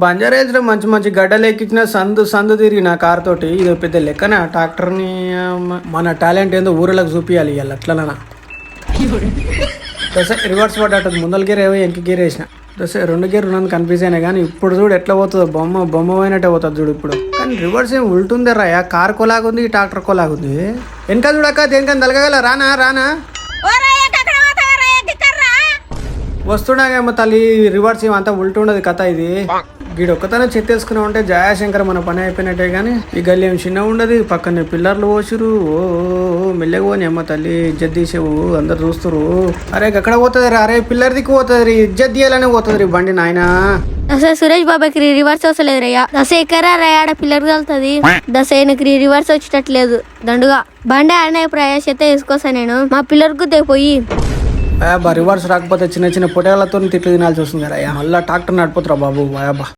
బంజారా హిల్స్లో మంచి మంచి గడ్డలు ఎక్కించిన సందు తిరిగిన కార్ తోటి ఇది పెద్ద లెక్కన ట్రాక్టర్ని మన టాలెంట్ ఏందో ఊరిలోకి చూపించాలి ఇవాళ అట్లనా రివర్స్ పడ్డట్టు ముందల గేర్ ఏవో వెనక గేర్ వేసిన రెండు గేర్ ఉన్నది కన్ఫ్యూజ్ అయినా కానీ ఇప్పుడు చూడు ఎట్లా పోతుందో బొమ్మ పోయినట్టే పోతుంది చూడు ఇప్పుడు. కానీ రివర్స్ ఏం ఉల్టుందే రాయా, కార్ కొలాగుంది ట్రాక్టర్ కొలాగుంది. వెనక చూడక దేనికని తలగల రానా వస్తున్నాగేమో తల్లి. రివర్స్ ఏమంతా ఉల్టుండదు కథ ఇది. గీడు ఒక్కతనే చెత్తేసుకున్నా ఉంటే జయాశంకర్ మన పని అయిపోయినట్టే. కానీ ఈ గల్లి ఏం చిన్న ఉండదు, పక్కనే పిల్లర్లు పోసిరు. ఓ మెల్లగా పోని అమ్మ తల్లి, ఇజ్జత్ తీసేవు అందరు చూస్తురు. అరే ఎక్కడ పోతుంది రా, అరే పిల్లర్ దిక్కు పోతుంది, ఇజ్జత్ తీయాలనే పోతుంది బండి నాయన. అసలు సురేష్ బాబాకి రివర్స్ వస్తలేదు రయ్యా. దశ ఎక్కరా రయ్యాడ పిల్లర్ కలుతుంది. దశ ఆయనకి రివర్స్ వచ్చేటట్లేదు దండుగా. బండి ఆయన ప్రయాసత వేసుకోసా నేను మా పిల్లర్ గుద్దే పోయి. రివర్స్ రాకపోతే చిన్న చిన్న పొటేళ్లతో తిట్లు తినాల్సి వస్తుంది కదా. మళ్ళీ ట్రాక్టర్ నడిపోతురా బాబు.